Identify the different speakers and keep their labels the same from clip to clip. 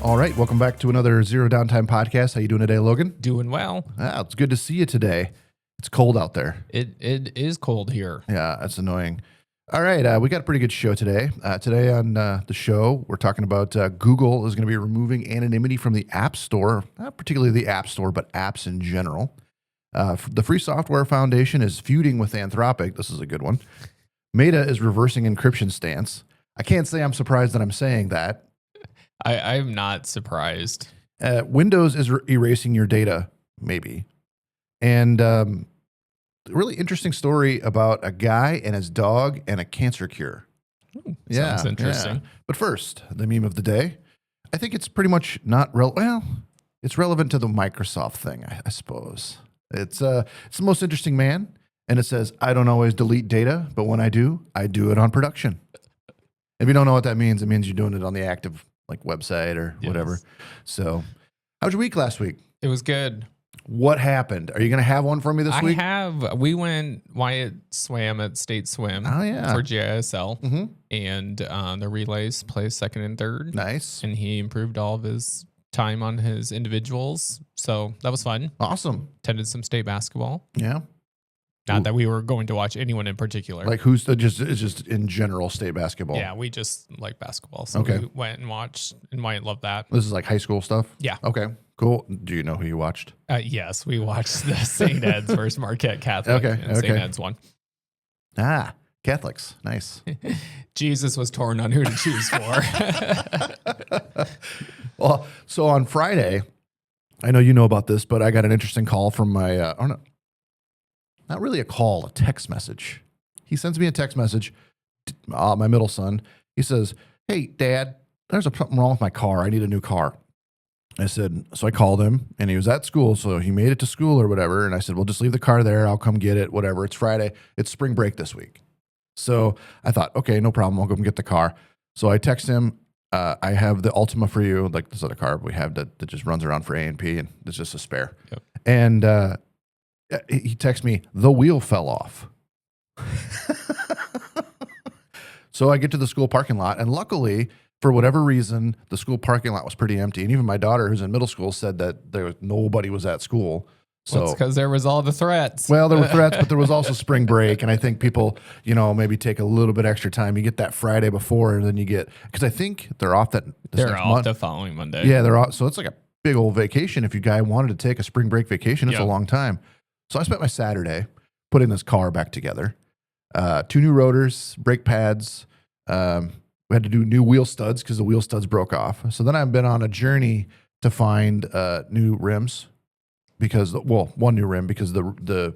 Speaker 1: All right, welcome back to another Zero Downtime podcast. How you doing today, Logan?
Speaker 2: Doing well.
Speaker 1: It's good to see you today. It's cold out there.
Speaker 2: It is cold here.
Speaker 1: Yeah, that's annoying. All right, we got a pretty good show today. Today on the show, we're talking about Google is going to be removing anonymity from the App Store, not particularly the App Store, but apps in general. The Free Software Foundation is feuding with Anthropic. This is a good one. Meta is reversing encryption stance. I can't say I'm surprised that I'm saying that.
Speaker 2: I'm not surprised.
Speaker 1: Windows is erasing your data, maybe. And a really interesting story about a guy and his dog and a cancer cure.
Speaker 2: Sounds interesting.
Speaker 1: Yeah. But first, the meme of the day. I think it's pretty much not it's relevant to the Microsoft thing, I suppose. It's the most interesting man, and it says, "I don't always delete data, but when I do it on production." If you don't know what that means, it means you're doing it on the active website or whatever. So, how's your week last week?
Speaker 2: It was good.
Speaker 1: What happened? Are you going to have one for me this week?
Speaker 2: Wyatt swam at State Swim for GISL, and the relays placed second and third.
Speaker 1: Nice.
Speaker 2: And he improved all of his time on his individuals. So that was fun.
Speaker 1: Awesome.
Speaker 2: Attended some state basketball.
Speaker 1: Yeah.
Speaker 2: Not that we were going to watch anyone in particular.
Speaker 1: Who's just in general state basketball?
Speaker 2: Yeah, we just like basketball. So we went and watched, and Wyatt loved that.
Speaker 1: This is like high school stuff?
Speaker 2: Yeah.
Speaker 1: Okay, cool. Do you know who you watched?
Speaker 2: Yes, we watched the St. Ed's versus Marquette Catholic. And St. Ed's won.
Speaker 1: Ah, Catholics. Nice.
Speaker 2: Jesus was torn on who to choose for.
Speaker 1: Well, so on Friday, I know you know about this, but I got an interesting call from my, not really a call, a text message. He sends me a text message, my middle son. He says, "Hey, Dad, there's something wrong with my car. I need a new car." I said, so I called him, and he was at school, so he made it to school or whatever. And I said, "Well, just leave the car there. I'll come get it, whatever. It's Friday. It's spring break this week." So I thought, okay, no problem. I'll go and get the car. So I text him, "I have the Ultima for you," like this other car we have that just runs around for A&P, and it's just a spare.
Speaker 2: Yep.
Speaker 1: And he texts me, "The wheel fell off." So I get to the school parking lot, and luckily, for whatever reason, the school parking lot was pretty empty. And even my daughter, who's in middle school, said that nobody was at school. So
Speaker 2: it's because there was all the threats.
Speaker 1: Well, there were threats, but there was also spring break. And I think people, maybe take a little bit extra time. You get that Friday before, and then you get, because I think they're off
Speaker 2: the following Monday.
Speaker 1: Yeah, they're off. So it's like a big old vacation. If you guy wanted to take a spring break vacation, it's a long time. So I spent my Saturday putting this car back together. 2 new rotors, brake pads. We had to do new wheel studs because the wheel studs broke off. So then I've been on a journey to find new rims because, one new rim because the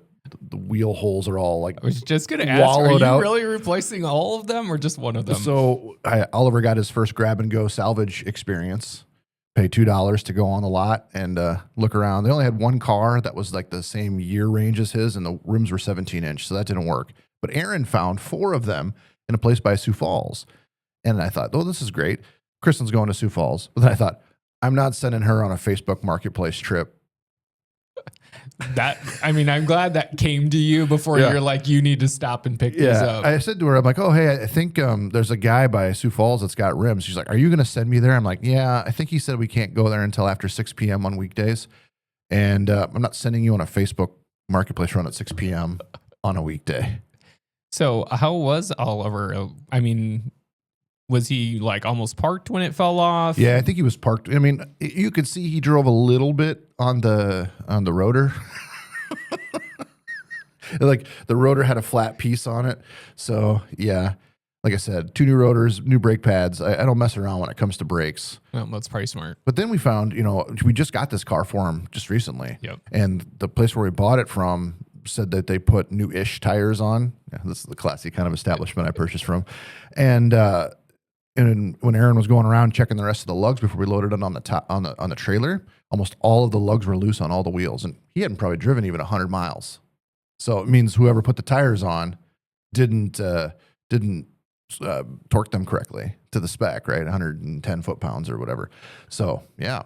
Speaker 1: wheel holes are all I
Speaker 2: was just going to ask, are you really replacing all of them or just one of them?
Speaker 1: So Oliver got his first grab and go salvage experience. Pay $2 to go on the lot and look around. They only had one car that was like the same year range as his, and the rims were 17-inch, so that didn't work. But Aaron found 4 of them in a place by Sioux Falls. And I thought, oh, this is great. Kristen's going to Sioux Falls. But then I thought, I'm not sending her on a Facebook Marketplace trip.
Speaker 2: I'm glad that came to you before you're like, you need to stop and pick these up.
Speaker 1: I said to her, I'm like, "Oh, hey, I think there's a guy by Sioux Falls that's got rims." She's like, "Are you going to send me there?" I'm like, "Yeah, I think he said we can't go there until after 6 p.m. on weekdays. And I'm not sending you on a Facebook Marketplace run at 6 p.m. on a weekday."
Speaker 2: So how was Oliver? Was he almost parked when it fell off?
Speaker 1: Yeah, I think he was parked. You could see he drove a little bit on the rotor. The rotor had a flat piece on it. So yeah, like I said, 2 new rotors, new brake pads. I don't mess around when it comes to brakes.
Speaker 2: Well, that's pretty smart.
Speaker 1: But then we found, we just got this car for him just recently.
Speaker 2: Yep.
Speaker 1: And the place where we bought it from said that they put new-ish tires on. Yeah, this is the classy kind of establishment I purchased from. And when Aaron was going around checking the rest of the lugs before we loaded it on the top on the trailer, almost all of the lugs were loose on all the wheels, and he hadn't probably driven even 100 miles. So it means whoever put the tires on didn't torque them correctly to the spec, right? 110 foot-pounds or whatever. So yeah,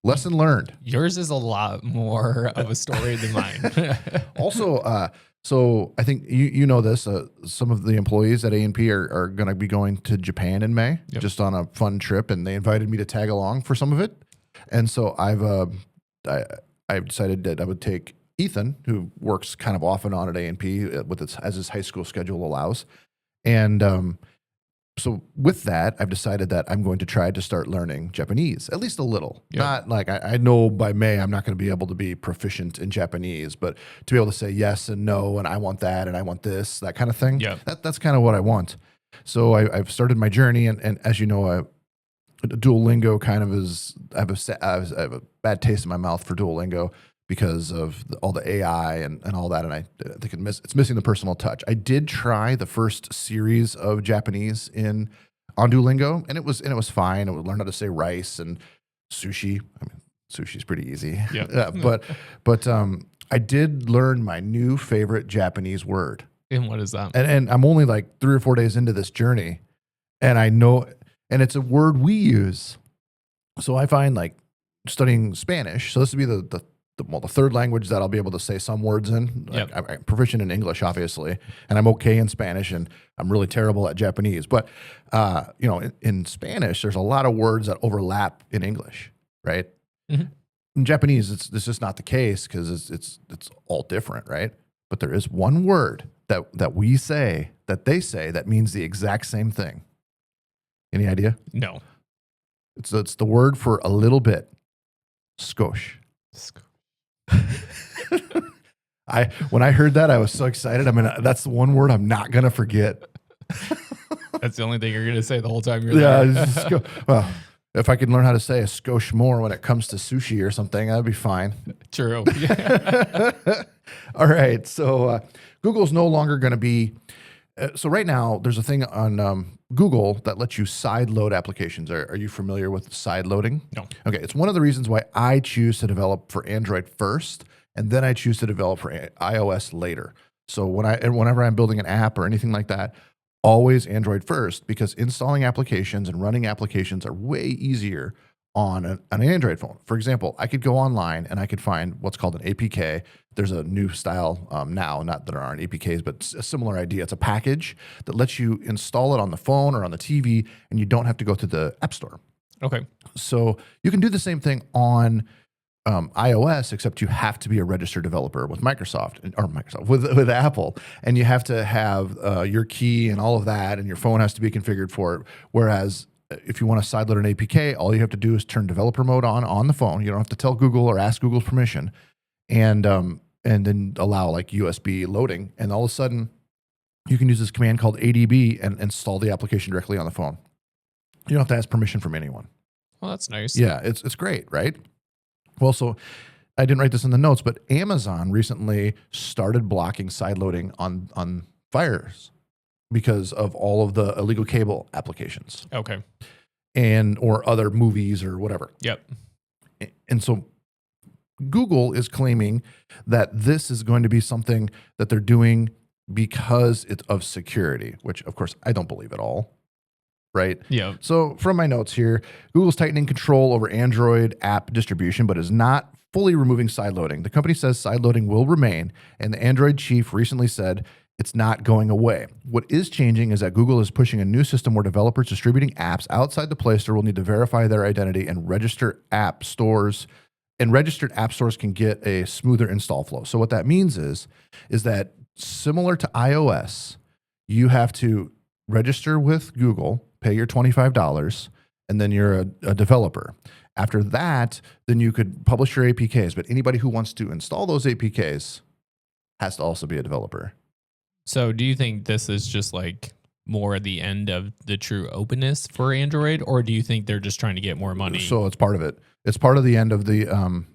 Speaker 1: lesson learned.
Speaker 2: Yours is a lot more of a story than mine.
Speaker 1: Also, So I think you know this. Some of the employees at A&P are going to be going to Japan in May, just on a fun trip, and they invited me to tag along for some of it. And so I've decided that I would take Ethan, who works kind of off and on at A&P as his high school schedule allows, and so with that, I've decided that I'm going to try to start learning Japanese, at least a little. Yep. Not like I know by May I'm not going to be able to be proficient in Japanese, but to be able to say yes and no, and I want that and I want this, that kind of thing.
Speaker 2: Yeah,
Speaker 1: that's kind of what I want. So I've started my journey, and as you know, Duolingo kind of is. I have a bad taste in my mouth for Duolingo because of all the AI and all that, and I think it's missing the personal touch. I did try the first series of Japanese on Duolingo, and it was fine. I would learn how to say rice and sushi. I mean, sushi's pretty easy.
Speaker 2: Yeah.
Speaker 1: But I did learn my new favorite Japanese word.
Speaker 2: And what is that?
Speaker 1: And I'm only like 3 or 4 days into this journey, and I know, and it's a word we use. So I find, like, studying Spanish. So this would be the third language that I'll be able to say some words in.
Speaker 2: Yep.
Speaker 1: I'm proficient in English, obviously, and I'm okay in Spanish, and I'm really terrible at Japanese. But in Spanish, there's a lot of words that overlap in English, right?
Speaker 2: Mm-hmm.
Speaker 1: In Japanese, it's just not the case because it's all different, right? But there is one word that we say, that they say, that means the exact same thing. Any idea?
Speaker 2: No.
Speaker 1: It's the word for a little bit. Skosh. When I heard that, I was so excited. I mean, that's the one word I'm not gonna forget.
Speaker 2: That's the only thing you're gonna say the whole time you're there.
Speaker 1: Well, if I could learn how to say a skosh more when it comes to sushi or something, that'd be fine.
Speaker 2: True.
Speaker 1: All right. So Google's no longer going to be. So right now, there's a thing on Google that lets you sideload applications. Are you familiar with sideloading?
Speaker 2: No.
Speaker 1: Okay. It's one of the reasons why I choose to develop for Android first, and then I choose to develop for iOS later. So whenever I'm building an app or anything like that, always Android first, because installing applications and running applications are way easier on an Android phone. For example, I could go online and I could find what's called an APK. There's a new style now, not that there aren't APKs, but a similar idea. It's a package that lets you install it on the phone or on the TV, and you don't have to go to the App Store.
Speaker 2: Okay.
Speaker 1: So you can do the same thing on iOS, except you have to be a registered developer with with Apple, and you have to have your key and all of that, and your phone has to be configured for it. Whereas if you want to sideload an APK, all you have to do is turn developer mode on the phone. You don't have to tell Google or ask Google's permission, and then allow like USB loading, and all of a sudden you can use this command called ADB and install the application directly on the phone. You don't have to ask permission from anyone.
Speaker 2: Well, that's nice.
Speaker 1: Yeah, it's great, right? Well, so I didn't write this in the notes, but Amazon recently started blocking sideloading on Fires because of all of the illegal cable applications.
Speaker 2: Okay.
Speaker 1: Or other movies or whatever.
Speaker 2: Yep.
Speaker 1: And so Google is claiming that this is going to be something that they're doing because it's of security, which of course I don't believe at all. Right?
Speaker 2: Yeah.
Speaker 1: So from my notes here, Google's tightening control over Android app distribution, but is not fully removing sideloading. The company says sideloading will remain, and the Android chief recently said it's not going away. What is changing is that Google is pushing a new system where developers distributing apps outside the Play Store will need to verify their identity and register app stores. And registered app stores can get a smoother install flow. So what that means is that similar to iOS, you have to register with Google, pay your $25, and then you're a developer. After that, then you could publish your APKs. But anybody who wants to install those APKs has to also be a developer.
Speaker 2: So do you think this is just like more the end of the true openness for Android, or do you think they're just trying to get more money?
Speaker 1: So it's part of it. It's part of the end of the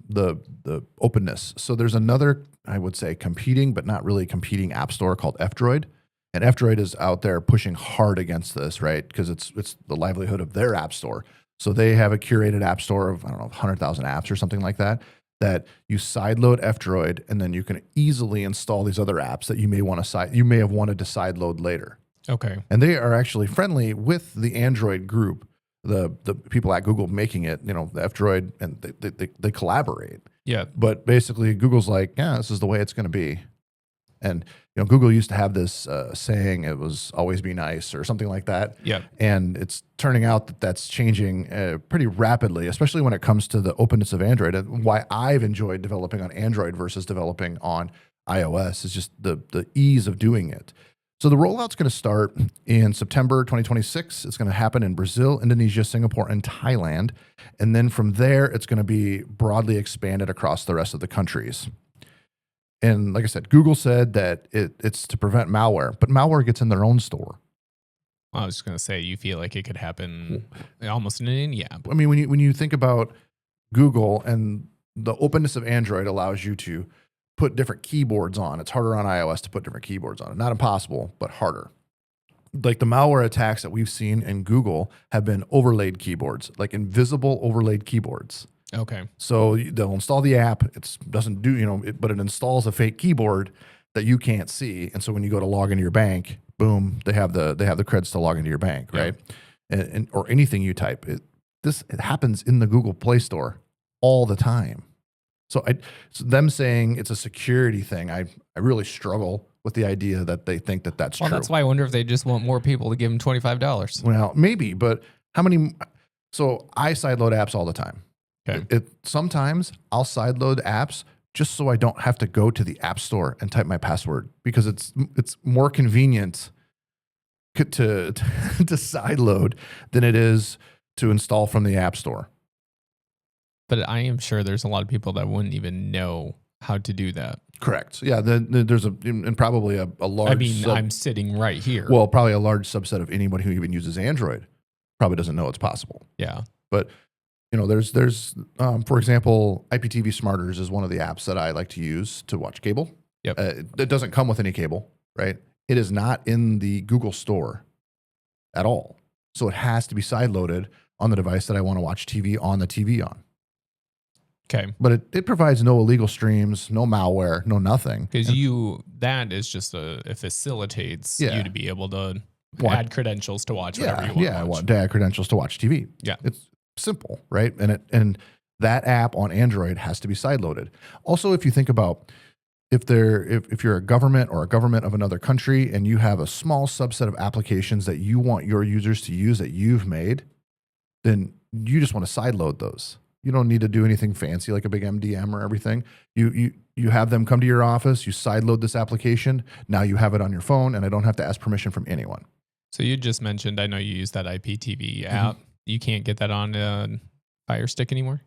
Speaker 1: openness. So there's another, I would say, competing, but not really competing app store called F-Droid. And F-Droid is out there pushing hard against this, right? Because it's the livelihood of their app store. So they have a curated app store of, 100,000 apps or something like that you sideload F-Droid, and then you can easily install these other apps that you may have wanted to sideload later.
Speaker 2: Okay.
Speaker 1: And they are actually friendly with the Android group, the people at Google making it, the F-Droid, and they collaborate.
Speaker 2: Yeah.
Speaker 1: But basically Google's like, yeah, this is the way it's going to be. And Google used to have this saying, it was always be nice or something like that.
Speaker 2: Yeah.
Speaker 1: And it's turning out that that's changing pretty rapidly, especially when it comes to the openness of Android. And why I've enjoyed developing on Android versus developing on iOS is just the ease of doing it. So the rollout's going to start in September 2026. It's going to happen in Brazil, Indonesia, Singapore, and Thailand. And then from there, it's going to be broadly expanded across the rest of the countries. And like I said, Google said that it's to prevent malware, but malware gets in their own store.
Speaker 2: I was just going to say, you feel like it could happen almost in any app.
Speaker 1: I mean, when you think about Google and the openness of Android allows you to put different keyboards on. It's harder on iOS to put different keyboards on it. Not impossible, but harder. Like the malware attacks that we've seen in Google have been overlaid keyboards, like invisible overlaid keyboards.
Speaker 2: Okay.
Speaker 1: So they'll install the app. It doesn't do, but it installs a fake keyboard that you can't see. And so when you go to log into your bank, boom, they have the creds to log into your bank, right? And or anything you type. It happens in the Google Play Store all the time. So them saying it's a security thing, I really struggle with the idea that they think that that's true.
Speaker 2: Well, that's why I wonder if they just want more people to give them $25.
Speaker 1: Well, maybe, but how many? So I sideload apps all the time.
Speaker 2: Okay.
Speaker 1: Sometimes I'll sideload apps just so I don't have to go to the app store and type my password, because it's more convenient to sideload than it is to install from the app store.
Speaker 2: But I am sure there's a lot of people that wouldn't even know how to do that.
Speaker 1: Correct. Yeah. There's probably a large.
Speaker 2: I mean, I'm sitting right here.
Speaker 1: Well, probably a large subset of anyone who even uses Android probably doesn't know it's possible.
Speaker 2: Yeah.
Speaker 1: But there's for example, IPTV Smarters is one of the apps that I like to use to watch cable.
Speaker 2: Yep.
Speaker 1: It doesn't come with any cable, right? It is not in the Google Store at all. So it has to be sideloaded on the device that I want to watch TV on the TV on.
Speaker 2: Okay.
Speaker 1: But it provides no illegal streams, no malware, no nothing.
Speaker 2: Because that is just it facilitates you to be able to add credentials to watch whatever you want to watch.
Speaker 1: Yeah, I want to add credentials to watch TV.
Speaker 2: Yeah.
Speaker 1: It's simple, right? And that app on Android has to be sideloaded. Also, if you think about if you're a government or a government of another country and you have a small subset of applications that you want your users to use that you've made, then you just want to sideload those. You don't need to do anything fancy like a big MDM or everything. You have them come to your office, you sideload this application, now you have it on your phone, and I don't have to ask permission from anyone.
Speaker 2: So you just mentioned, I know you use that IPTV app. You can't get that on Fire Stick anymore?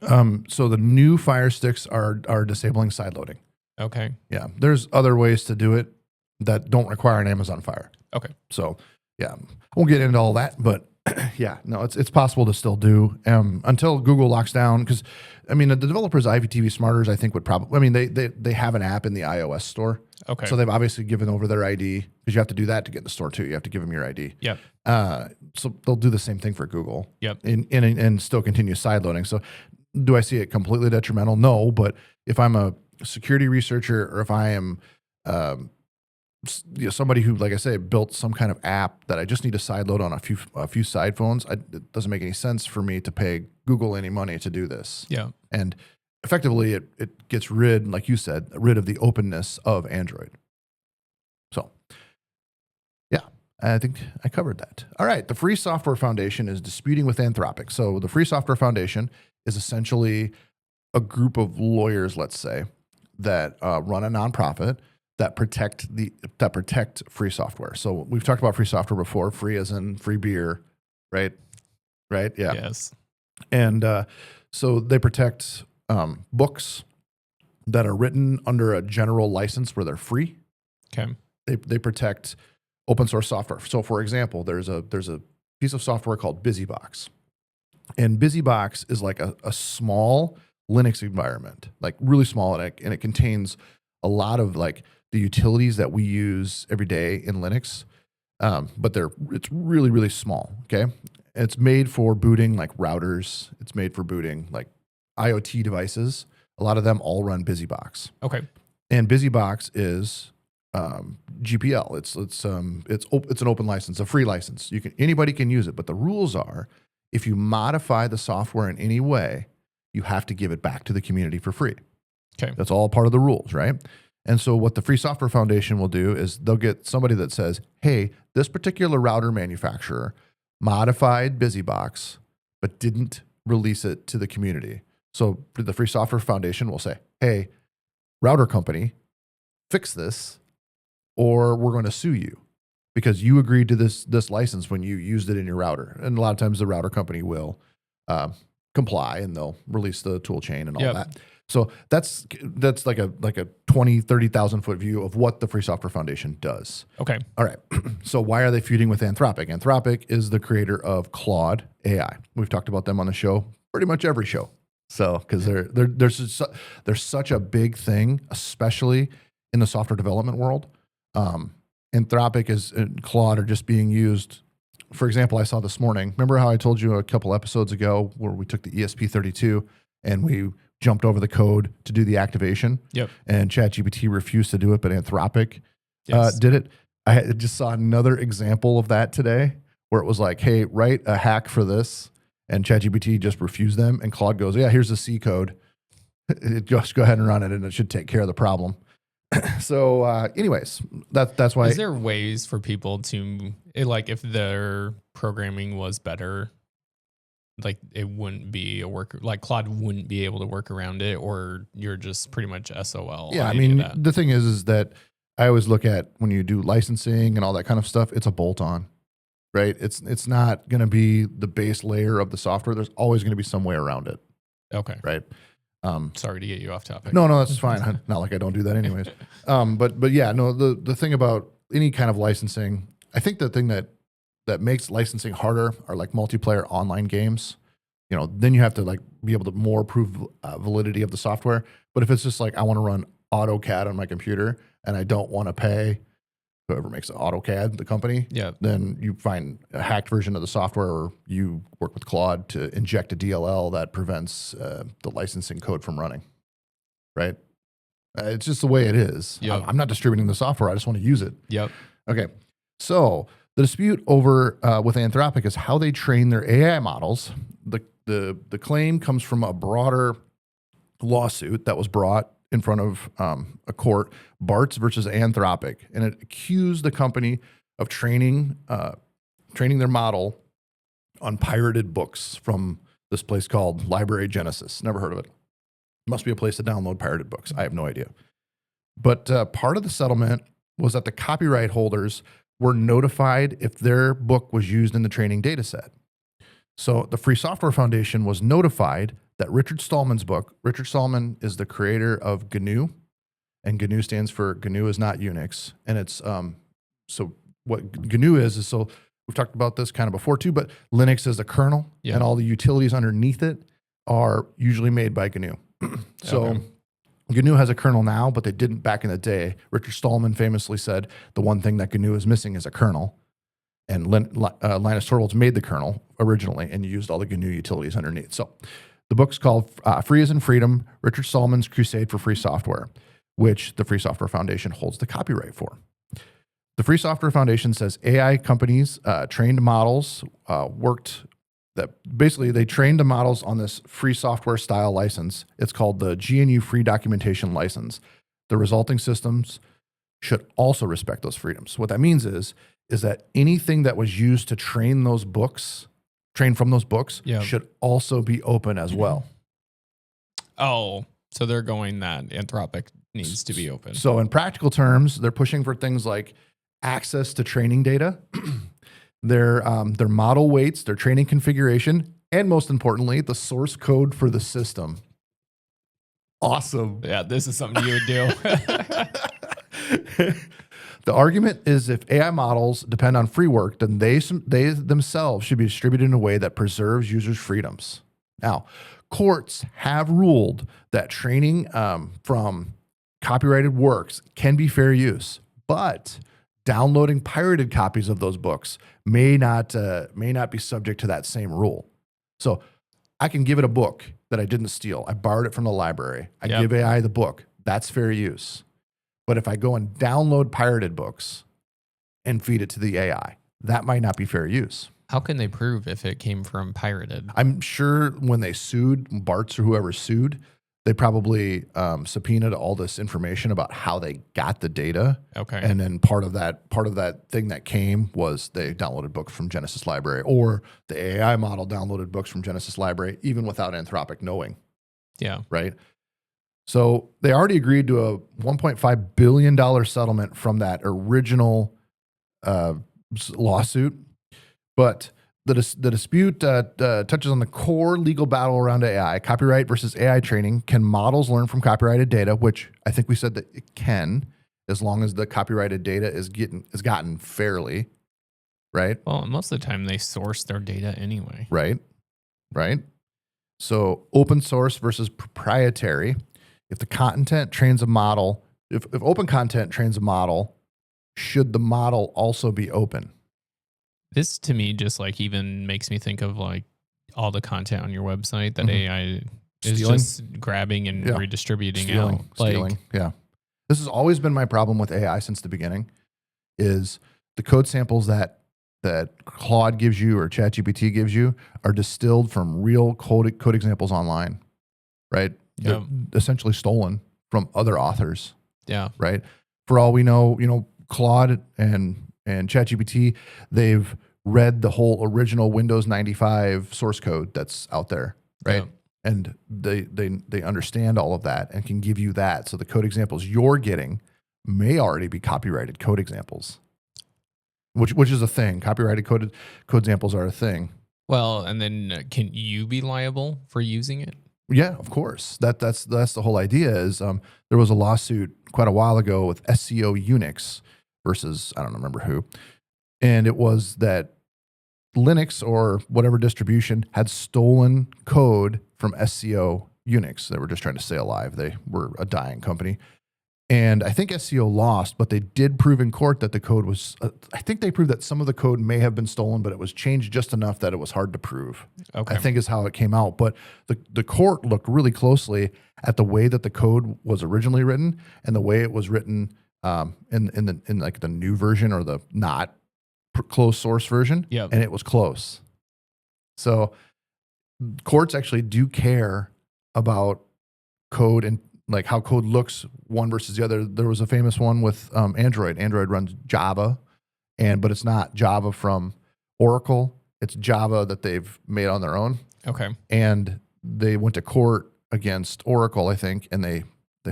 Speaker 1: So the new Fire Sticks are disabling sideloading.
Speaker 2: Okay.
Speaker 1: Yeah. There's other ways to do it that don't require an Amazon Fire.
Speaker 2: Okay.
Speaker 1: So yeah, I won't get into all that, but yeah, no, it's possible to still do until Google locks down. Because I mean, the developers IPTV Smarters, I think would probably. I mean, they have an app in the iOS store.
Speaker 2: Okay.
Speaker 1: So they've obviously given over their ID, because you have to do that to get in the store too. You have to give them your ID.
Speaker 2: Yep.
Speaker 1: So they'll do the same thing for Google.
Speaker 2: Yep.
Speaker 1: And still continue sideloading. So do I see it completely detrimental? No, but if I'm a security researcher, or if I am somebody who, like I say, built some kind of app that I just need to sideload on a few side phones, it doesn't make any sense for me to pay Google any money to do this.
Speaker 2: Yeah.
Speaker 1: And effectively, it gets rid, like you said, of the openness of Android. So, yeah, I think I covered that. All right, the Free Software Foundation is disputing with Anthropic. So the Free Software Foundation is essentially a group of lawyers, let's say, that run a nonprofit that protect free software. So we've talked about free software before, free as in free beer, right? Right? Yeah.
Speaker 2: Yes.
Speaker 1: And so they protect books that are written under a general license where they're free.
Speaker 2: Okay.
Speaker 1: They protect open source software. So for example, there's a piece of software called BusyBox. And BusyBox is like a small Linux environment, like really small, and it contains a lot of like the utilities that we use every day in Linux, but it's really, really small, okay? It's made for booting like routers. It's made for booting like IoT devices. A lot of them all run BusyBox.
Speaker 2: Okay.
Speaker 1: And BusyBox is GPL. It's an open license, a free license. Anybody can use it, but the rules are, if you modify the software in any way, you have to give it back to the community for free.
Speaker 2: Okay.
Speaker 1: That's all part of the rules, right? And so what the Free Software Foundation will do is they'll get somebody that says, hey, this particular router manufacturer modified BusyBox, but didn't release it to the community. So the Free Software Foundation will say, hey, router company, fix this, or we're going to sue you because you agreed to this license when you used it in your router. And a lot of times the router company will comply and they'll release the tool chain and all that. So that's like a 20, 30,000 foot view of what the Free Software Foundation does.
Speaker 2: Okay.
Speaker 1: All right. So why are they feuding with Anthropic? Anthropic is the creator of Claude AI. We've talked about them on the show, pretty much every show. So because they're such a big thing, especially in the software development world. Anthropic and Claude are just being used. For example, I saw this morning. Remember how I told you a couple episodes ago where we took the ESP32 and we jumped over the code to do the activation.
Speaker 2: Yep.
Speaker 1: And ChatGPT refused to do it, but Anthropic did it. I just saw another example of that today where it was like, hey, write a hack for this. And ChatGPT just refused them. And Claude goes, yeah, here's the C code. Just go ahead and run it and it should take care of the problem. So anyways, that's why.
Speaker 2: Is there ways for people to, like if their programming was better, like it wouldn't be a work, like Claude wouldn't be able to work around it, or you're just pretty much SOL?
Speaker 1: Yeah, I mean, the thing is that I always look at when you do licensing and all that kind of stuff, it's a bolt-on, right? It's not going to be the base layer of the software. There's always going to be some way around it.
Speaker 2: Okay.
Speaker 1: Right.
Speaker 2: Sorry to get you off topic.
Speaker 1: No, that's fine. Not like I don't do that anyways. But yeah, no, the thing about any kind of licensing, I think the thing that makes licensing harder are like multiplayer online games. You know, then you have to like be able to more prove validity of the software. But if it's just like, I want to run AutoCAD on my computer and I don't want to pay whoever makes AutoCAD, the company, then you find a hacked version of the software, or you work with Claude to inject a DLL that prevents the licensing code from running, right? It's just the way it is.
Speaker 2: Yep.
Speaker 1: I'm not distributing the software. I just want to use it.
Speaker 2: Yep.
Speaker 1: Okay. So the dispute over with Anthropic is how they train their AI models. The claim comes from a broader lawsuit that was brought in front of a court, Bartz versus Anthropic, and it accused the company of training their model on pirated books from this place called Library Genesis. Never heard of it. Must be a place to download pirated books. I have no idea. But part of the settlement was that the copyright holders were notified if their book was used in the training data set. So the Free Software Foundation was notified that Richard Stallman's book, Richard Stallman is the creator of GNU, and GNU stands for GNU is not Unix. And it's, so what GNU is so we've talked about this kind of before too, but Linux is the kernel and all the utilities underneath it are usually made by GNU. So GNU has a kernel now, but they didn't back in the day. Richard Stallman famously said the one thing that GNU is missing is a kernel. And Linus Torvalds made the kernel originally and used all the GNU utilities underneath. So the book's called Free as in Freedom, Richard Stallman's Crusade for Free Software, which the Free Software Foundation holds the copyright for. The Free Software Foundation says AI companies trained models they trained the models on this free software style license. It's called the GNU Free Documentation License. The resulting systems should also respect those freedoms. What that means is that anything that was used to train from those books should also be open as well.
Speaker 2: Oh, so they're going that Anthropic needs to be open.
Speaker 1: So in practical terms, they're pushing for things like access to training data, their model weights, their training configuration, and most importantly, the source code for the system. Awesome.
Speaker 2: Yeah, this is something you would do.
Speaker 1: The argument is if AI models depend on free work, then they themselves should be distributed in a way that preserves users' freedoms. Now, courts have ruled that training from copyrighted works can be fair use, but downloading pirated copies of those books may not be subject to that same rule. So I can give it a book that I didn't steal. I borrowed it from the library. I give AI the book. That's fair use. But if I go and download pirated books and feed it to the AI, that might not be fair use.
Speaker 2: How can they prove if it came from pirated?
Speaker 1: I'm sure when they sued, Bartz or whoever sued, they probably subpoenaed all this information about how they got the data.
Speaker 2: Okay.
Speaker 1: And then part of that thing that came was they downloaded books from Genesis Library, or the AI model downloaded books from Genesis Library, even without Anthropic knowing.
Speaker 2: Yeah.
Speaker 1: Right. So they already agreed to a $1.5 billion settlement from that original lawsuit. But the dispute touches on the core legal battle around AI, copyright versus AI training. Can models learn from copyrighted data? Which I think we said that it can, as long as the copyrighted data is gotten fairly, right?
Speaker 2: Well, most of the time they source their data anyway.
Speaker 1: Right. So open source versus proprietary. If the content trains a model, if open content trains a model, should the model also be open?
Speaker 2: This to me just like even makes me think of like all the content on your website that AI is
Speaker 1: Stealing?
Speaker 2: just grabbing and redistributing out.
Speaker 1: Stealing. Yeah. This has always been my problem with AI since the beginning, is the code samples that Claude gives you or ChatGPT gives you are distilled from real code examples online, right? They're essentially stolen from other authors.
Speaker 2: Yeah.
Speaker 1: Right. For all we know, Claude and ChatGPT, they've read the whole original Windows 95 source code that's out there. Right.
Speaker 2: Yeah.
Speaker 1: And they understand all of that and can give you that. So the code examples you're getting may already be copyrighted code examples, which is a thing. Copyrighted code examples are a thing.
Speaker 2: Well, and then can you be liable for using it?
Speaker 1: Yeah, of course. That's the whole idea. Is there was a lawsuit quite a while ago with SCO Unix versus I don't remember who, and it was that Linux or whatever distribution had stolen code from SCO Unix. They were just trying to stay alive. They were a dying company. And I think SCO lost, but they did prove in court that the code was, I think they proved that some of the code may have been stolen, but it was changed just enough that it was hard to prove.
Speaker 2: Okay.
Speaker 1: I think is how it came out. But the court looked really closely at the way that the code was originally written and the way it was written in like the new version or the not closed source version.
Speaker 2: Yep.
Speaker 1: And it was close. So courts actually do care about code and like how code looks one versus the other. There was a famous one with Android. Android runs Java, but it's not Java from Oracle. It's Java that they've made on their own.
Speaker 2: Okay.
Speaker 1: And they went to court against Oracle, I think, and they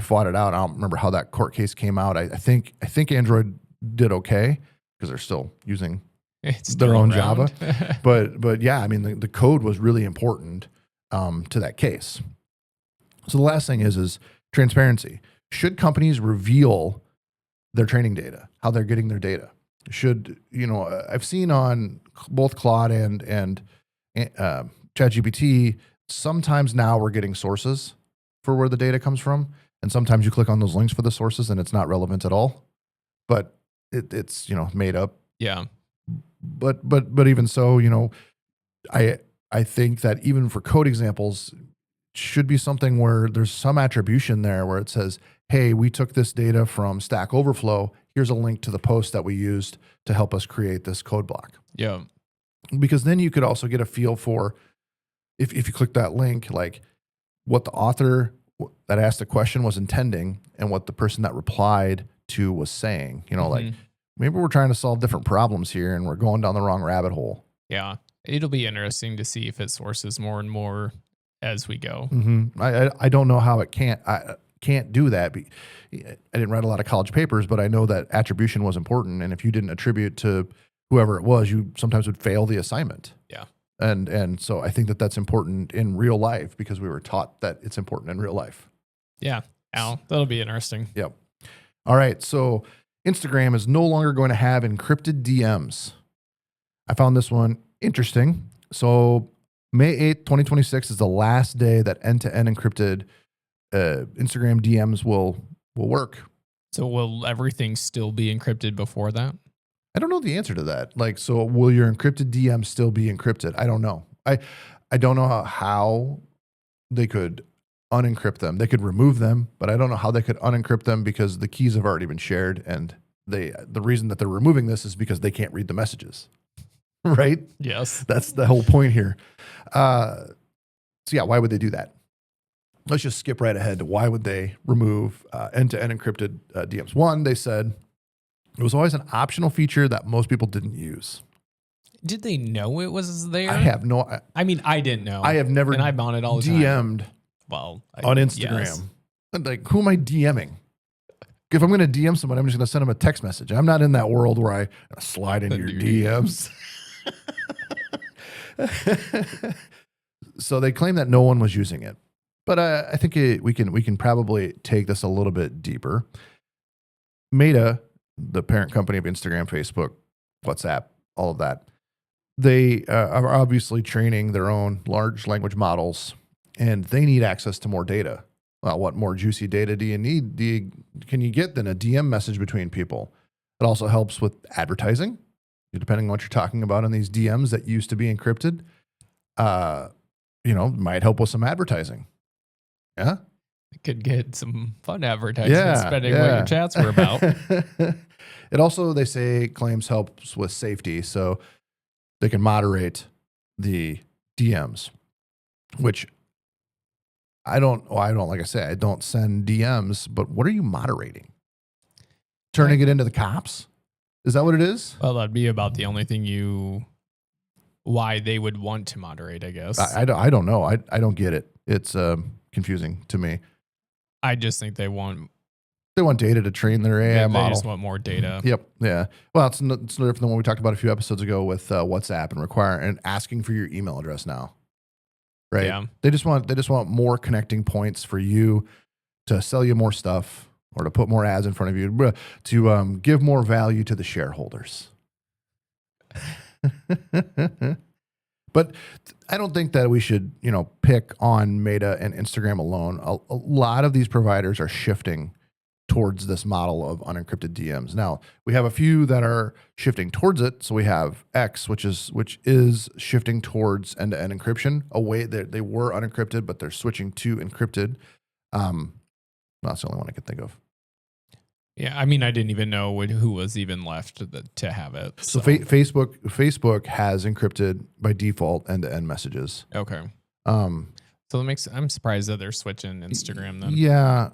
Speaker 1: fought it out. I don't remember how that court case came out. I think Android did okay because they're still using their own Java. But yeah, I mean the code was really important to that case. So the last thing is transparency. Should companies reveal their training data, how they're getting their data? Should, I've seen on both Claude and ChatGPT, sometimes now we're getting sources for where the data comes from. And sometimes you click on those links for the sources and it's not relevant at all, but it's, made up.
Speaker 2: Yeah.
Speaker 1: But even so, I think that even for code examples, should be something where there's some attribution there where it says, hey, we took this data from Stack Overflow. Here's a link to the post that we used to help us create this code block.
Speaker 2: Yeah.
Speaker 1: Because then you could also get a feel for, if you click that link, like what the author that asked the question was intending and what the person that replied to was saying. Like maybe we're trying to solve different problems here and we're going down the wrong rabbit hole.
Speaker 2: Yeah. It'll be interesting to see if it sources more and more as we go.
Speaker 1: I don't know how it can't do that. I didn't write a lot of college papers, but I know that attribution was important. And if you didn't attribute to whoever it was, you sometimes would fail the assignment.
Speaker 2: Yeah.
Speaker 1: And so I think that that's important in real life because we were taught that it's important in real life.
Speaker 2: Yeah. Al, that'll be interesting.
Speaker 1: Yep. All right. So Instagram is no longer going to have encrypted DMs. I found this one interesting. So May 8th, 2026 is the last day that end-to-end encrypted Instagram DMs will work.
Speaker 2: So will everything still be encrypted before that?
Speaker 1: I don't know the answer to that. Like, so will your encrypted DM still be encrypted? I don't know. I don't know how they could unencrypt them. They could remove them, but I don't know how they could unencrypt them because the keys have already been shared. And the reason that they're removing this is because they can't read the messages. Right?
Speaker 2: Yes.
Speaker 1: That's the whole point here. So yeah, why would they do that? let's just skip right ahead to why would they remove end-to-end encrypted DMs. One, they said it was always an optional feature that most people didn't use.
Speaker 2: Did they know it was there?
Speaker 1: I have no.
Speaker 2: I mean, I didn't know.
Speaker 1: I have never.
Speaker 2: And I'm on it all the
Speaker 1: DM'd
Speaker 2: time. Well,
Speaker 1: on Instagram.
Speaker 2: Yes.
Speaker 1: Like, who am I DMing? If I'm going to DM someone, I'm just going to send them a text message. I'm not in that world where I slide into your DMs. So they claim that no one was using it, but I think we can probably take this a little bit deeper. Meta, the parent company of Instagram, Facebook, WhatsApp, all of that, they are obviously training their own large language models, and they need access to more data. Well, what more juicy data do you need? Can you get than a DM message between people? It also helps with advertising, depending on what you're talking about in these DMs that used to be encrypted. Might help with some advertising. Yeah.
Speaker 2: Could get some fun advertisements depending what your chats were about.
Speaker 1: It also, they say, claims helps with safety, so they can moderate the DMs, which like I say, I don't send DMs, but what are you moderating? Turning it into the cops? Is that what it is?
Speaker 2: Well, that'd be about the only thing why they would want to moderate, I guess.
Speaker 1: I don't know. I don't get it. It's confusing to me.
Speaker 2: I just think they want
Speaker 1: data to train their AI model.
Speaker 2: They just want more data.
Speaker 1: Yep. Yeah. Well, it's no different than what we talked about a few episodes ago with WhatsApp and asking for your email address now. Right.
Speaker 2: Yeah.
Speaker 1: They just want more connecting points for you to sell you more stuff or to put more ads in front of you to give more value to the shareholders. But I don't think that we should, pick on Meta and Instagram alone. A lot of these providers are shifting towards this model of unencrypted DMs. Now, we have a few that are shifting towards it. So we have X, which is shifting towards end-to-end encryption. They were unencrypted, but they're switching to encrypted. That's the only one I could think of.
Speaker 2: Yeah, I mean, I didn't even know who was even left to have it.
Speaker 1: So Facebook has encrypted by default end-to-end messages.
Speaker 2: Okay.
Speaker 1: Um,
Speaker 2: So I'm surprised that they're switching Instagram then.
Speaker 1: Yeah,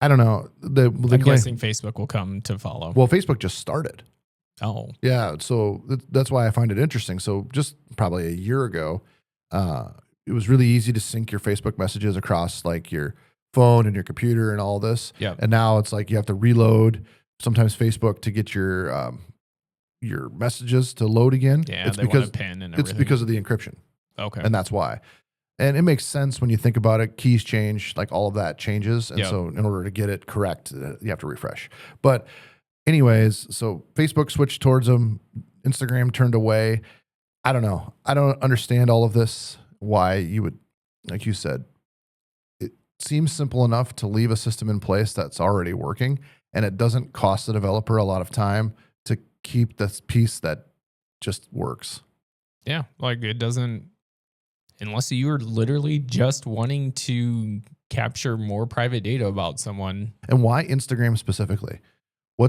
Speaker 1: I don't know.
Speaker 2: I'm guessing Facebook will come to follow.
Speaker 1: Well, Facebook just started.
Speaker 2: Oh.
Speaker 1: Yeah, so that's why I find it interesting. So just probably a year ago, it was really easy to sync your Facebook messages across like your phone and your computer and all this.
Speaker 2: Yeah.
Speaker 1: And now it's like you have to reload sometimes Facebook to get your messages to load again.
Speaker 2: Yeah,
Speaker 1: it's
Speaker 2: they
Speaker 1: because
Speaker 2: want a PIN and everything.
Speaker 1: it's because of the encryption.
Speaker 2: Okay.
Speaker 1: And that's why. And it makes sense when you think about it. Keys change, like all of that changes. And so in order to get it correct, you have to refresh. But anyways, so Facebook switched towards them. Instagram turned away. I don't know. I don't understand all of this. Why you would, like you said, it seems simple enough to leave a system in place that's already working. And it doesn't cost the developer a lot of time to keep this piece that just works.
Speaker 2: Yeah. Like it doesn't, unless you're literally just wanting to capture more private data about someone.
Speaker 1: And why Instagram specifically? Why,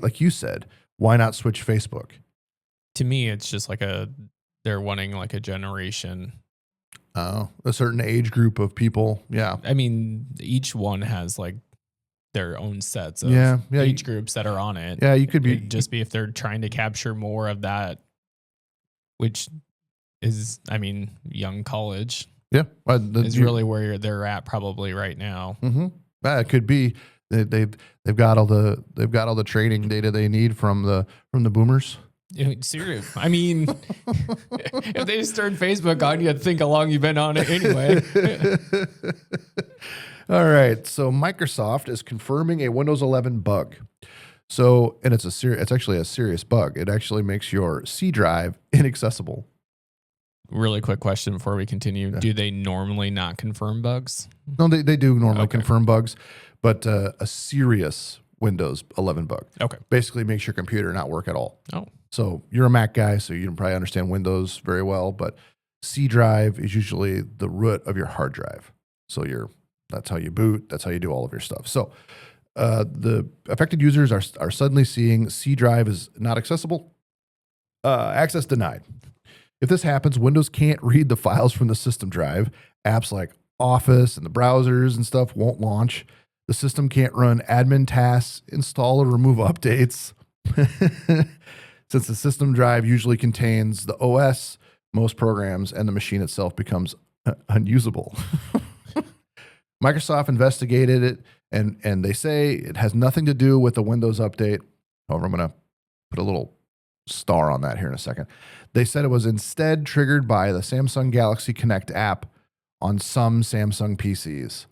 Speaker 1: like you said, why not switch Facebook?
Speaker 2: To me, it's just like they're wanting like a generation.
Speaker 1: Oh, a certain age group of people. Yeah.
Speaker 2: I mean, each one has like their own sets of age groups that are on it.
Speaker 1: Yeah, you could be
Speaker 2: It'd just be if they're trying to capture more of that, which is, I mean, young college.
Speaker 1: Yeah,
Speaker 2: is really where they're at probably right now.
Speaker 1: Mm-hmm. It could be they've got all the training data they need from the boomers.
Speaker 2: Serious. I mean, if they just turned Facebook on, you'd think how long you've been on it anyway.
Speaker 1: All right. So Microsoft is confirming a Windows 11 bug. So, and it's actually a serious bug. It actually makes your C drive inaccessible.
Speaker 2: Really quick question before we continue. Yeah. Do they normally not confirm bugs?
Speaker 1: No, they do normally confirm bugs, but a serious Windows 11 bug.
Speaker 2: Okay.
Speaker 1: Basically makes your computer not work at all.
Speaker 2: Oh.
Speaker 1: So you're a Mac guy, so you don't probably understand Windows very well, but C drive is usually the root of your hard drive. So that's how you boot. That's how you do all of your stuff. So the affected users are suddenly seeing C drive is not accessible. Access denied. If this happens, Windows can't read the files from the system drive. Apps like Office and the browsers and stuff won't launch. The system can't run admin tasks, install or remove updates. Since the system drive usually contains the OS, most programs, and the machine itself becomes unusable. Microsoft investigated it, and they say it has nothing to do with the Windows update. However, I'm going to put a little star on that here in a second. They said it was instead triggered by the Samsung Galaxy Connect app on some Samsung PCs.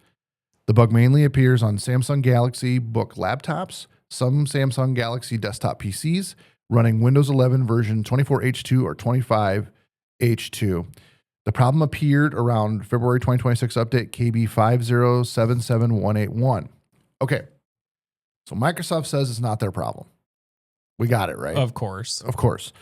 Speaker 1: The bug mainly appears on Samsung Galaxy Book laptops, some Samsung Galaxy desktop PCs running Windows 11 version 24H2 or 25H2. The problem appeared around February 2026 update KB 5077181. Okay, so Microsoft says it's not their problem. We got it, right?
Speaker 2: Of course.
Speaker 1: Of course.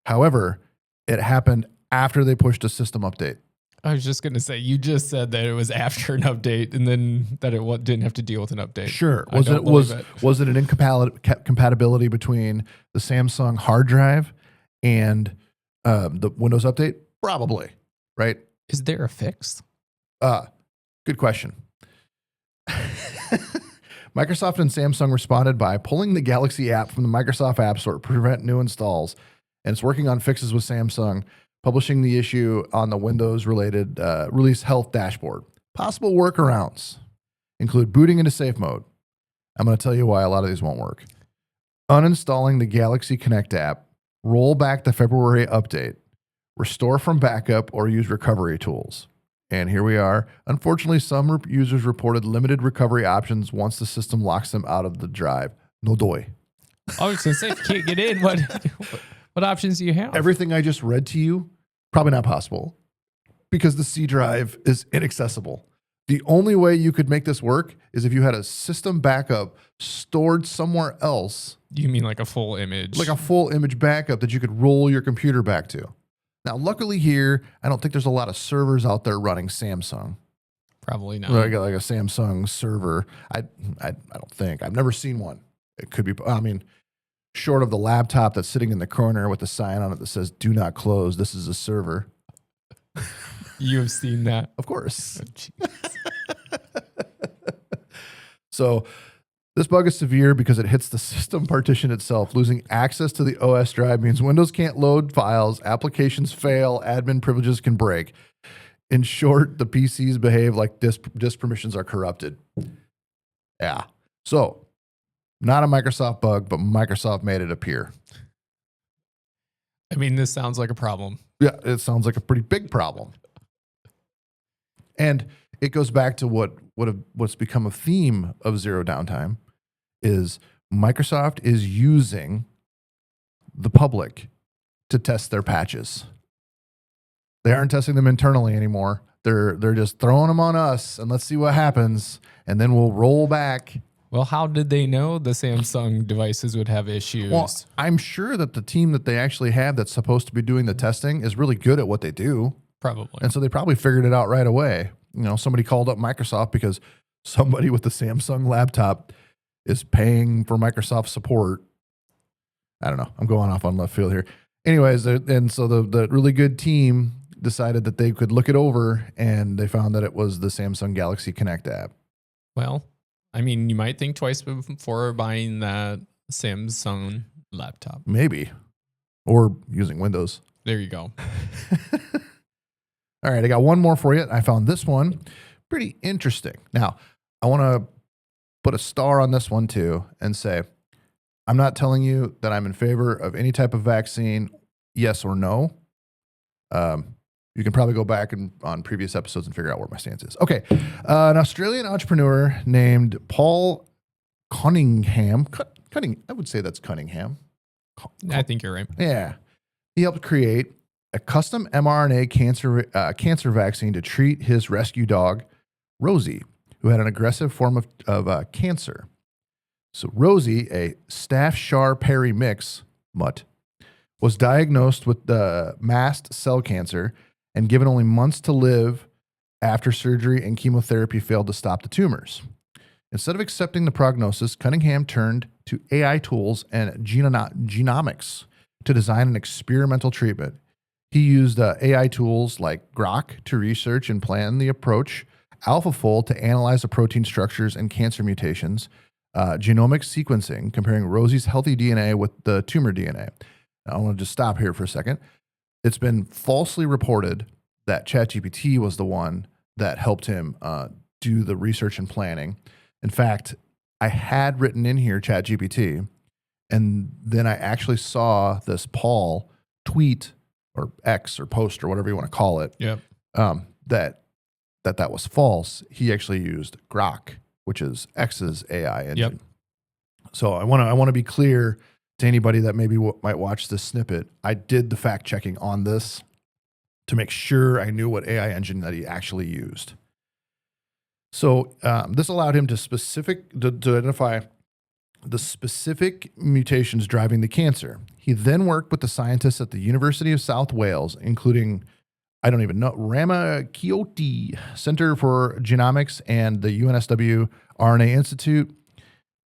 Speaker 1: However, it happened after they pushed a system update.
Speaker 2: I was just going to say, you just said that it was after an update and then that it didn't have to deal with an update.
Speaker 1: Sure. Was it an incompatibility between the Samsung hard drive and the Windows update? Probably, right?
Speaker 2: Is there a fix?
Speaker 1: Good question. Microsoft and Samsung responded by pulling the Galaxy app from the Microsoft App Store to prevent new installs, and it's working on fixes with Samsung, publishing the issue on the Windows-related release health dashboard. Possible workarounds include booting into safe mode. I'm going to tell you why a lot of these won't work. Uninstalling the Galaxy Connect app, roll back the February update, restore from backup, or use recovery tools. And here we are. Unfortunately, some users reported limited recovery options once the system locks them out of the drive. No doy.
Speaker 2: I was going to say, if you can't get in, what options do you have?
Speaker 1: Everything I just read to you, probably not possible because the C drive is inaccessible. The only way you could make this work is if you had a system backup stored somewhere else.
Speaker 2: You mean like a full image?
Speaker 1: Like a full image backup that you could roll your computer back to. Now, luckily here, I don't think there's a lot of servers out there running Samsung.
Speaker 2: Probably not.
Speaker 1: Like a Samsung server. I don't think. I've never seen one. It could be, I mean, short of the laptop that's sitting in the corner with the sign on it that says, "Do not close. This is a server."
Speaker 2: You have seen that?
Speaker 1: Of course.
Speaker 2: Oh,
Speaker 1: So this bug is severe because it hits the system partition itself. Losing access to the OS drive means Windows can't load files, applications fail, admin privileges can break. In short, the PCs behave like disk permissions are corrupted. Yeah. So not a Microsoft bug, but Microsoft made it appear.
Speaker 2: I mean, this sounds like a problem.
Speaker 1: Yeah, it sounds like a pretty big problem. And it goes back to what's become a theme of Zero Downtime is Microsoft is using the public to test their patches. They aren't testing them internally anymore. They're just throwing them on us and let's see what happens. And then we'll roll back.
Speaker 2: Well, how did they know the Samsung devices would have issues?
Speaker 1: Well, I'm sure that the team that they actually have that's supposed to be doing the testing is really good at what they do.
Speaker 2: Probably.
Speaker 1: And so they probably figured it out right away. You know, somebody called up Microsoft because somebody with the Samsung laptop is paying for Microsoft support. I don't know. I'm going off on left field here. Anyways, and so the really good team decided that they could look it over, and they found that it was the Samsung Galaxy Connect app.
Speaker 2: Well, I mean, you might think twice before buying that Samsung laptop.
Speaker 1: Maybe. Or using Windows.
Speaker 2: There you go.
Speaker 1: All right, I got one more for you. I found this one pretty interesting. Now, I want to put a star on this one too and say, I'm not telling you that I'm in favor of any type of vaccine, yes or no. You can probably go back on previous episodes and figure out where my stance is. Okay, an Australian entrepreneur named Paul Cunningham. I would say that's Cunningham.
Speaker 2: I think you're right.
Speaker 1: Yeah. He helped create a custom mRNA cancer vaccine to treat his rescue dog, Rosie, who had an aggressive form of cancer. So Rosie, a Staffordshire mix mutt, was diagnosed with the mast cell cancer and given only months to live after surgery and chemotherapy failed to stop the tumors. Instead of accepting the prognosis, Cunningham turned to AI tools and genomics to design an experimental treatment. He used AI tools like Grok to research and plan the approach, AlphaFold to analyze the protein structures and cancer mutations, genomic sequencing, comparing Rosie's healthy DNA with the tumor DNA. Now, I want to just stop here for a second. It's been falsely reported that ChatGPT was the one that helped him do the research and planning. In fact, I had written in here ChatGPT, and then I actually saw this Paul tweet or X or post or whatever you want to call it.
Speaker 2: Yep.
Speaker 1: That was false. He actually used Grok, which is X's AI engine.
Speaker 2: Yep.
Speaker 1: So I want to be clear to anybody that maybe might watch this snippet. I did the fact checking on this to make sure I knew what AI engine that he actually used. So this allowed him to identify the specific mutations driving the cancer. He then worked with the scientists at the University of South Wales, including, I don't even know, Ramakioti Center for Genomics and the UNSW RNA Institute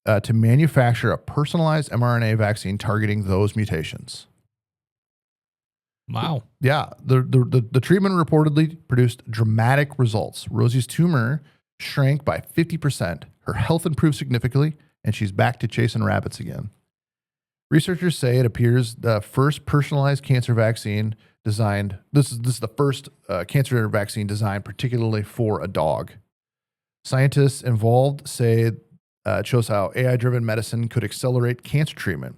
Speaker 1: to manufacture a personalized mRNA vaccine targeting those mutations.
Speaker 2: Wow.
Speaker 1: Yeah, the treatment reportedly produced dramatic results. Rosie's tumor shrank by 50%. Her health improved significantly, and she's back to chasing rabbits again. Researchers say it appears the first personalized cancer vaccine designed. This is the first cancer vaccine designed particularly for a dog. Scientists involved say it shows how AI-driven medicine could accelerate cancer treatment.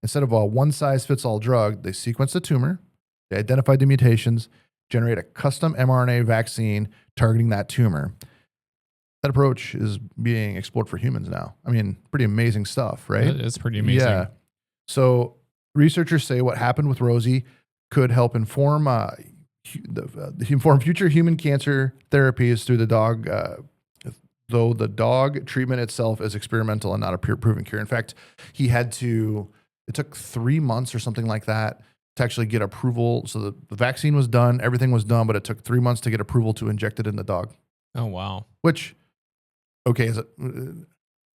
Speaker 1: Instead of a one-size-fits-all drug, they sequence the tumor, they identify the mutations, generate a custom mRNA vaccine targeting that tumor. That approach is being explored for humans now. I mean, pretty amazing stuff, right?
Speaker 2: It's pretty amazing.
Speaker 1: Yeah. So researchers say what happened with Rosie could help inform future human cancer therapies through the dog, though the dog treatment itself is experimental and not a proven cure. In fact, it took 3 months or something like that to actually get approval. So the vaccine was done, everything was done, but it took 3 months to get approval to inject it in the dog.
Speaker 2: Oh, wow.
Speaker 1: Which, okay, is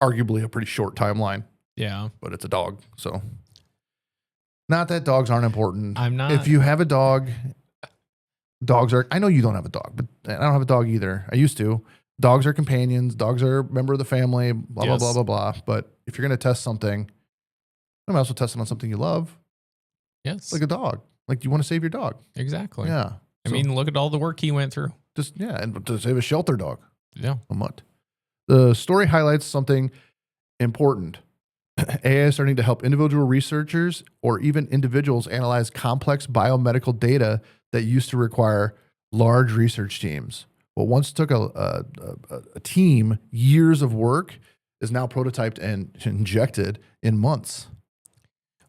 Speaker 1: arguably a pretty short timeline.
Speaker 2: Yeah.
Speaker 1: But it's a dog, so. Not that dogs aren't important.
Speaker 2: I'm not.
Speaker 1: If you have a dog, dogs are, I know you don't have a dog, but I don't have a dog either. I used to. Dogs are companions. Dogs are a member of the family, blah,
Speaker 2: Yes.
Speaker 1: blah, blah, blah, blah. But if you're going to test something, you might as well test it on something you love.
Speaker 2: Yes.
Speaker 1: Like a dog. Like you want to save your dog.
Speaker 2: Exactly.
Speaker 1: Yeah.
Speaker 2: I mean, look at all the work he went through.
Speaker 1: Just, yeah, and to save a shelter dog.
Speaker 2: Yeah.
Speaker 1: A mutt. The story highlights something important. AI is starting to help individual researchers or even individuals analyze complex biomedical data that used to require large research teams. What once took a team years of work is now prototyped and injected in months.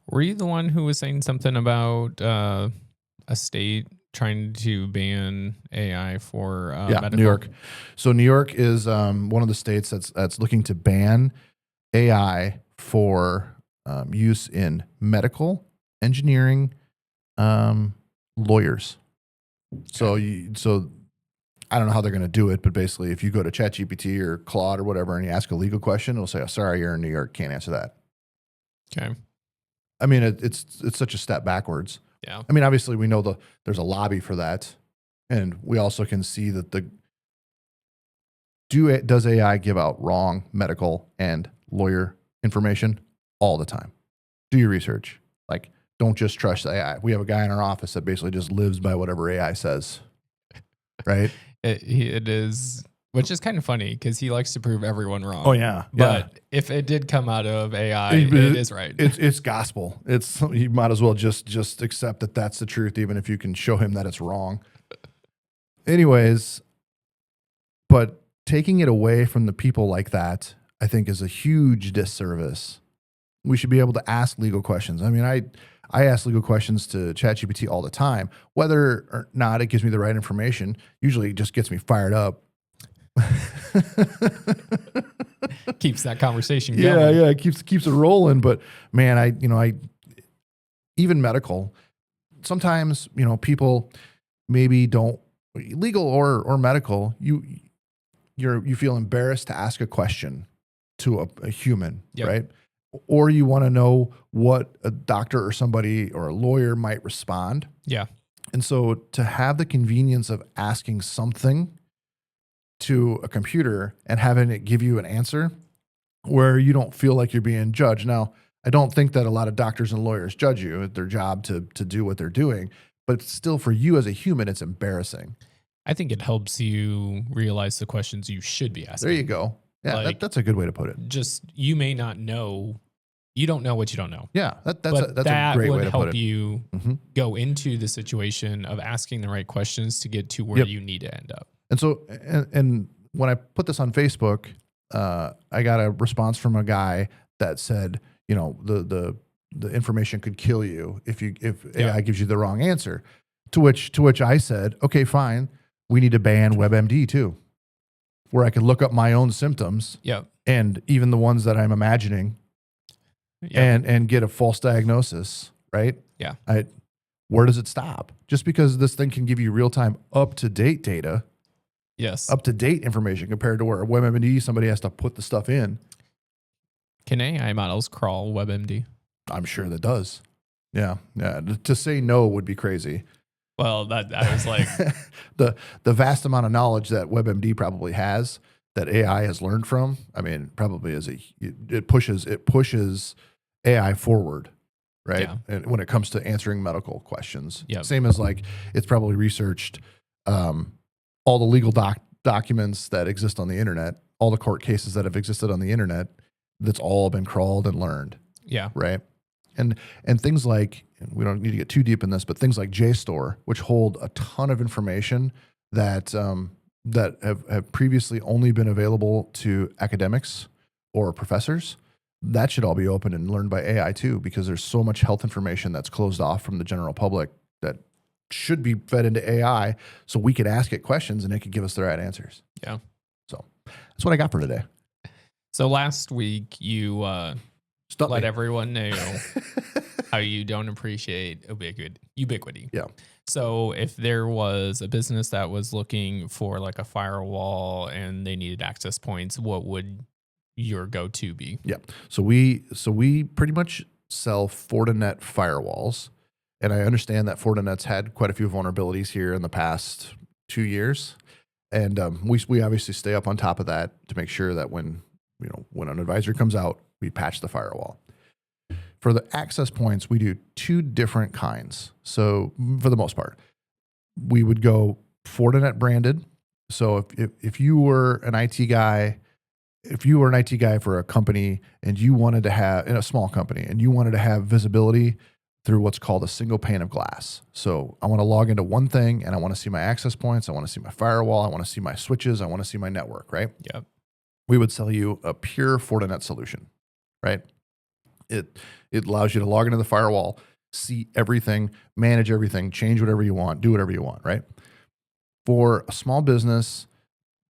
Speaker 2: Were you the one who was saying something about a state trying to ban AI for medical?
Speaker 1: New York. So New York is one of the states that's looking to ban AI for use in medical, engineering, lawyers.
Speaker 2: Okay.
Speaker 1: So I don't know how they're going to do it, but basically, if you go to ChatGPT or Claude or whatever and you ask a legal question, it'll say, "Oh, sorry, you're in New York, can't answer that."
Speaker 2: Okay.
Speaker 1: I mean, it's such a step backwards.
Speaker 2: Yeah.
Speaker 1: I mean, obviously, we know there's a lobby for that, and we also can see that does AI give out wrong medical and lawyer information all the time? Do your research. Like, don't just trust AI. We have a guy in our office that basically just lives by whatever AI says, right?
Speaker 2: It is, which is kind of funny because he likes to prove everyone wrong.
Speaker 1: Oh yeah,
Speaker 2: But if it did come out of AI, it is right.
Speaker 1: It's gospel. You might as well just accept that that's the truth, even if you can show him that it's wrong. Anyways, but taking it away from the people like that, I think, is a huge disservice. We should be able to ask legal questions. I mean, I ask legal questions to ChatGPT all the time. Whether or not it gives me the right information, usually it just gets me fired up.
Speaker 2: Keeps that conversation
Speaker 1: Yeah,
Speaker 2: going.
Speaker 1: yeah, it keeps it rolling. But man, I even medical, sometimes, people maybe don't, legal or medical, you feel embarrassed to ask a question to a human,
Speaker 2: Yep.
Speaker 1: right? Or you want to know what a doctor or somebody or a lawyer might respond.
Speaker 2: Yeah.
Speaker 1: And so to have the convenience of asking something to a computer and having it give you an answer where you don't feel like you're being judged. Now, I don't think that a lot of doctors and lawyers judge you. It's their job to do what they're doing. But still, for you as a human, it's embarrassing.
Speaker 2: I think it helps you realize the questions you should be asking.
Speaker 1: There you go. Yeah,
Speaker 2: Like,
Speaker 1: that's a good way to put it.
Speaker 2: Just, you may not know. You don't know what you don't know.
Speaker 1: Yeah, that's
Speaker 2: that
Speaker 1: a great way
Speaker 2: would
Speaker 1: to put
Speaker 2: help
Speaker 1: it.
Speaker 2: you
Speaker 1: Mm-hmm.
Speaker 2: go into the situation of asking the right questions to get to where
Speaker 1: Yep.
Speaker 2: you need to end up.
Speaker 1: And so, and when I put this on Facebook, I got a response from a guy that said, you know, the information could kill you if AI gives you the wrong answer. To which I said, okay, fine, we need to ban WebMD too, where I could look up my own symptoms
Speaker 2: Yep.
Speaker 1: and even the ones that I'm imagining
Speaker 2: Yep.
Speaker 1: and get a false diagnosis, right?
Speaker 2: Yeah.
Speaker 1: Where does it stop? Just because this thing can give you real-time up-to-date data,
Speaker 2: Yes.
Speaker 1: up-to-date information compared to where WebMD, somebody has to put the stuff in.
Speaker 2: Can AI models crawl WebMD?
Speaker 1: I'm sure that does. Yeah. To say no would be crazy.
Speaker 2: Well, that was like,
Speaker 1: the vast amount of knowledge that WebMD probably has that AI has learned from. I mean, probably it pushes AI forward, right?
Speaker 2: Yeah.
Speaker 1: And when it comes to answering medical questions,
Speaker 2: Yep.
Speaker 1: same as like it's probably researched all the legal documents that exist on the internet, all the court cases that have existed on the internet. That's all been crawled and learned.
Speaker 2: yeah.
Speaker 1: Right. And things like, and we don't need to get too deep in this, but things like JSTOR, which hold a ton of information that that have previously only been available to academics or professors, that should all be open and learned by AI too, because there's so much health information that's closed off from the general public that should be fed into AI so we could ask it questions and it could give us the right answers.
Speaker 2: Yeah.
Speaker 1: So that's what I got for today.
Speaker 2: So last week you
Speaker 1: Stunt
Speaker 2: let
Speaker 1: me.
Speaker 2: everyone know how you don't appreciate ubiquity.
Speaker 1: Yeah.
Speaker 2: So if there was a business that was looking for like a firewall and they needed access points, what would your go-to be?
Speaker 1: Yeah. So we pretty much sell Fortinet firewalls. And I understand that Fortinet's had quite a few vulnerabilities here in the past 2 years. And we obviously stay up on top of that to make sure that when an advisory comes out, we patch the firewall. For the access points, we do 2 different kinds. So for the most part, we would go Fortinet branded. So if you were an IT guy, for a company and you wanted to have, in a small company, and you wanted to have visibility through what's called a single pane of glass. So I want to log into one thing and I want to see my access points. I want to see my firewall. I want to see my switches. I want to see my network, right?
Speaker 2: Yep.
Speaker 1: We would sell you a pure Fortinet solution, right? It allows you to log into the firewall, see everything, manage everything, change whatever you want, do whatever you want, right? For a small business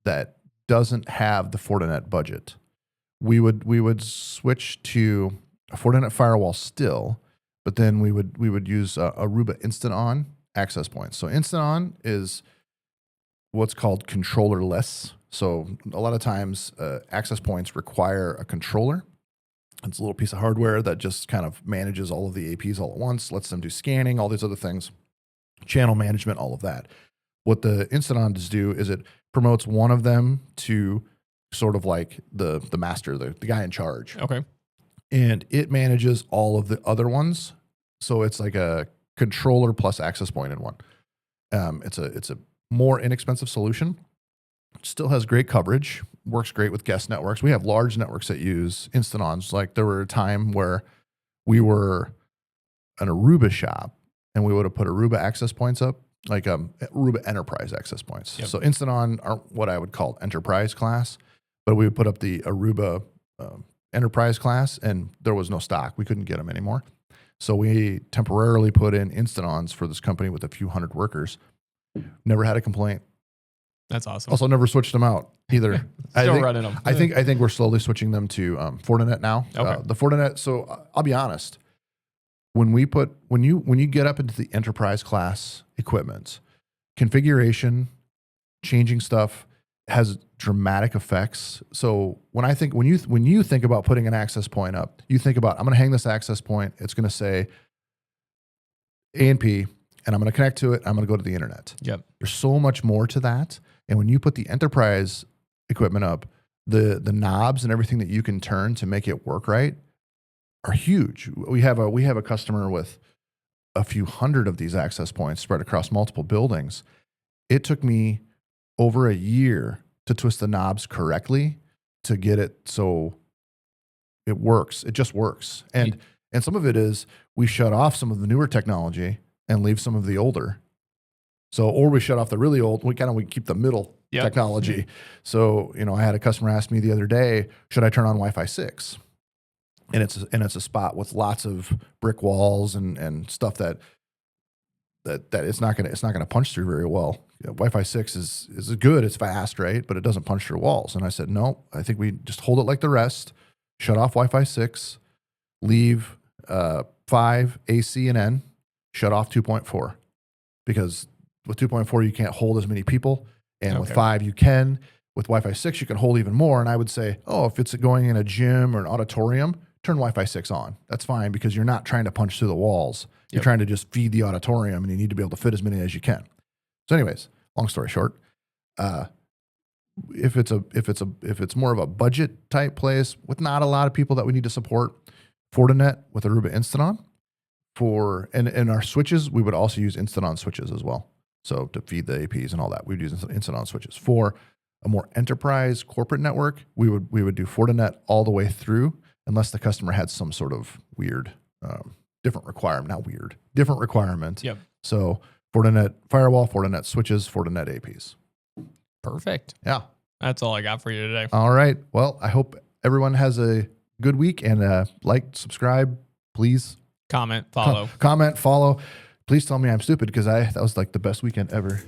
Speaker 1: that doesn't have the Fortinet budget, we would switch to a Fortinet firewall still, but then we would use Aruba Instant On access points. So Instant On is what's called controllerless. So a lot of times access points require a controller. It's a little piece of hardware that just kind of manages all of the APs all at once, lets them do scanning, all these other things, channel management, all of that. What the Instant Ons do is it promotes one of them to sort of like the master, the guy in charge.
Speaker 2: Okay.
Speaker 1: And it manages all of the other ones. So it's like a controller plus access point in one. It's a more inexpensive solution. Still has great coverage, works great with guest networks. We have large networks that use Instant Ons. Like there were a time where we were an Aruba shop and we would have put Aruba access points up, like Aruba enterprise access points.
Speaker 2: Yep.
Speaker 1: So Instant On aren't what I would call enterprise class, but we would put up the Aruba enterprise class and there was no stock. We couldn't get them anymore. So we temporarily put in Instant Ons for this company with a few hundred workers. Never had a complaint.
Speaker 2: That's awesome.
Speaker 1: Also, never switched them out either.
Speaker 2: Still running them.
Speaker 1: I think we're slowly switching them to Fortinet now.
Speaker 2: Okay.
Speaker 1: The Fortinet. So I'll be honest. When you get up into the enterprise class equipment, configuration, changing stuff has dramatic effects. So when you think about putting an access point up, you think about, I'm going to hang this access point. It's going to say A&P, and I'm going to connect to it. I'm going to go to the internet.
Speaker 2: Yep.
Speaker 1: There's so much more to that. And when you put the enterprise equipment up, the knobs and everything that you can turn to make it work right are huge. We have a customer with a few hundred of these access points spread across multiple buildings. It took me over a year to twist the knobs correctly to get it so it works. It just works. And some of it is we shut off some of the newer technology and leave some of the older. So, or we shut off the really old, we keep the middle technology. So, I had a customer ask me the other day, should I turn on Wi-Fi 6? And it's a spot with lots of brick walls and stuff that it's not gonna punch through very well. Wi-Fi 6 is good, it's fast, right? But it doesn't punch through walls. And I said, no, I think we just hold it like the rest, shut off Wi-Fi 6, leave 5 AC and N, shut off 2.4. Because with 2.4, you can't hold as many people. And with 5, you can. With Wi-Fi 6, you can hold even more. And I would say, if it's going in a gym or an auditorium, turn Wi-Fi 6 on. That's fine because you're not trying to punch through the walls. You're trying to just feed the auditorium, and you need to be able to fit as many as you can. So anyways, long story short, if it's more of a budget type place with not a lot of people that we need to support, Fortinet with Aruba Instant-On. And our switches, we would also use Instant-On switches as well. So to feed the APs and all that, we'd use Instant-On switches. For a more enterprise corporate network, we would do Fortinet all the way through, unless the customer had some sort of weird, different requirement.
Speaker 2: Yep.
Speaker 1: So Fortinet firewall, Fortinet switches, Fortinet APs.
Speaker 2: Perfect.
Speaker 1: Yeah.
Speaker 2: That's all I got for you today.
Speaker 1: All right. Well, I hope everyone has a good week, and subscribe, please.
Speaker 2: Comment, follow.
Speaker 1: Comment, follow. Please tell me I'm stupid, because that was like the best weekend ever.